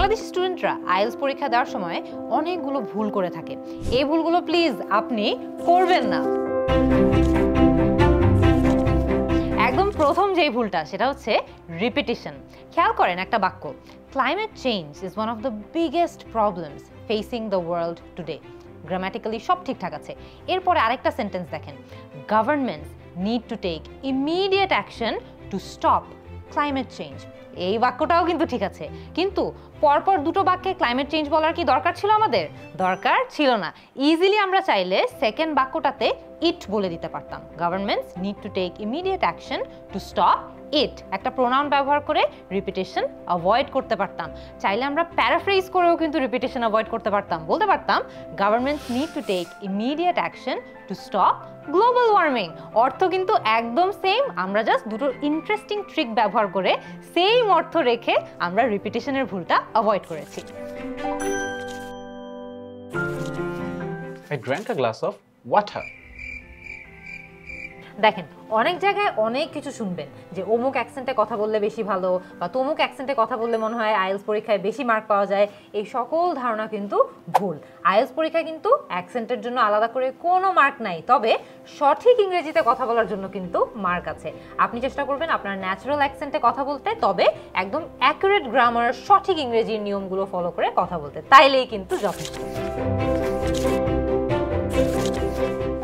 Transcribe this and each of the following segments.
বাংলাদেশি স্টুডেন্টরা আইএলটিএস পরীক্ষা দেওয়ার সময় অনেকগুলো ভুল করে থাকে। এই ভুলগুলো প্লিজ আপনি করবেন না। একদম প্রথম যেই ভুলটা সেটা হচ্ছে রিপিটিশন। খেয়াল করেন একটা বাক্য, climate change is one of the biggest problems facing the world today. Grammatically সব ঠিকঠাক আছে। এরপরে আরেকটা সেন্টেন্স দেখেন, governments need to take immediate action to stop climate change. এই বাক্যটাও কিন্তু ঠিক আছে, কিন্তু পরপর দুটো বাক্যে ক্লাইমেট চেঞ্জ বলার কি দরকার ছিল আমাদের? দরকার ছিল না। ইজিলি আমরা চাইলে সেকেন্ড বাক্যটাতে ইট বলে দিতে পারতাম। Governments need to take immediate action to stop it, একটা প্রোনাউন ব্যবহার করে রিপিটেশন অ্যাভয়েড করতে পারতাম। চাইলে আমরা প্যারাফ্রেজ করেও কিন্তু রিপিটেশন অ্যাভয়েড করতে পারতাম। বলতে পারতাম governments need to take immediate action to stop global warming. অর্থ কিন্তু একদম সেম, আমরা জাস্ট দুটো ইন্টারেস্টিং ট্রিক ব্যবহার করে সেম অর্থ রেখে আমরা রিপিটেশনের ভুলটা অ্যাভয়েড করেছি। I drank a glass of water. দেখেন অনেক জায়গায় অনেক কিছু শুনবেন যে অমুক অ্যাকসেন্টে কথা বললে বেশি ভালো বা তমুক অ্যাকসেন্টে কথা বললে মনে হয় আইএলটিএস পরীক্ষায় বেশি মার্ক পাওয়া যায়। এই সকল ধারণা কিন্তু ভুল। আইএলটিএস পরীক্ষায় কিন্তু অ্যাকসেন্টের জন্য আলাদা করে কোনো মার্ক নাই, তবে সঠিক ইংরেজিতে কথা বলার জন্য কিন্তু মার্ক আছে। আপনি চেষ্টা করবেন আপনার ন্যাচারাল অ্যাকসেন্টে কথা বলতে, তবে একদম অ্যাকুরেট গ্রামার, সঠিক ইংরেজির নিয়মগুলো ফলো করে কথা বলতে, তাইলেই কিন্তু যথেষ্ট।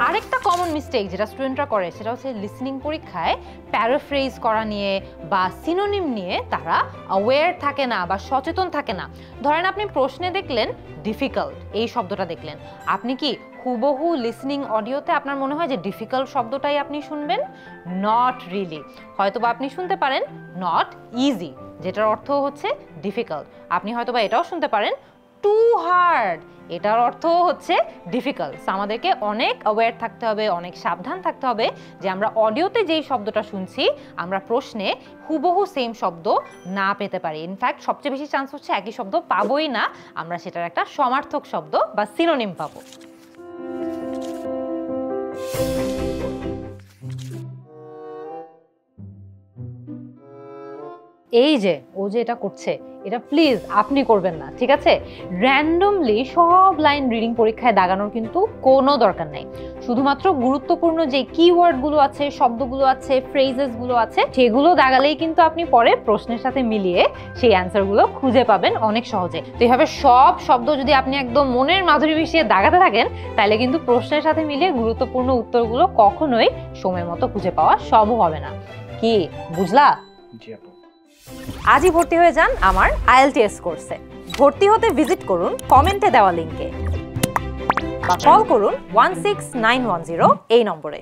আরেকটা কমন মিস্টেক যেটা স্টুডেন্টরা করে সেটা হচ্ছে লিসনিং পরীক্ষায় প্যারাফ্রেজ করা নিয়ে বা সিনোনিম নিয়ে তারা অ্যাওয়্যার থাকে না বা সচেতন থাকে না। ধরেন আপনি প্রশ্নে দেখলেন ডিফিকাল্ট, এই শব্দটা দেখলেন, আপনি কি হুবহু লিসনিং অডিওতে আপনার মনে হয় যে ডিফিকাল্ট শব্দটাই আপনি শুনবেন? Not really. হয়তোবা আপনি শুনতে পারেন নট ইজি, যেটার অর্থ হচ্ছে ডিফিকাল্ট। আপনি হয়তোবা এটাও শুনতে পারেন টু হার্ড, এটার অর্থ হচ্ছে ডিফিকাল্ট। আমাদেরকে অনেক অ্যাওয়্যার থাকতে হবে, অনেক সাবধান থাকতে হবে যে আমরা অডিওতে যেই শব্দটা শুনছি আমরা প্রশ্নে হুবহু সেম শব্দ না পেতে পারি। ইনফ্যাক্ট সবচেয়ে বেশি চান্স হচ্ছে একই শব্দ পাবোই না, আমরা সেটার একটা সমার্থক শব্দ বা সিনোনিম পাবো। এই যে ও যে এটা করছে, এটা প্লিজ আপনি করবেন না, ঠিক আছে? র্যান্ডমলি সব লাইন রিডিং পরীক্ষায় দাগানোর কিন্তু কোনো দরকার নাই। শুধুমাত্র গুরুত্বপূর্ণ যে কিওয়ার্ডগুলো আছে, শব্দগুলো আছে, ফ্রেজেসগুলো আছে, সেগুলো দাগালেই কিন্তু আপনি পরে প্রশ্নের সাথে মিলিয়ে সেই অ্যান্সারগুলো খুঁজে পাবেন অনেক সহজে। তো এইভাবে সব শব্দ যদি আপনি একদম মনের মাধুরী মিশিয়ে দাগাতে থাকেন, তাহলে কিন্তু প্রশ্নের সাথে মিলিয়ে গুরুত্বপূর্ণ উত্তরগুলো কখনোই সময় মতো খুঁজে পাওয়া সম্ভব হবে না। কি বুঝলা? আজই ভর্তি হয়ে যান আমার IELTS কোর্সে। ভর্তি হতে ভিজিট করুন কমেন্টে দেওয়া লিংকে বা কল করুন 16910 এই নম্বরে।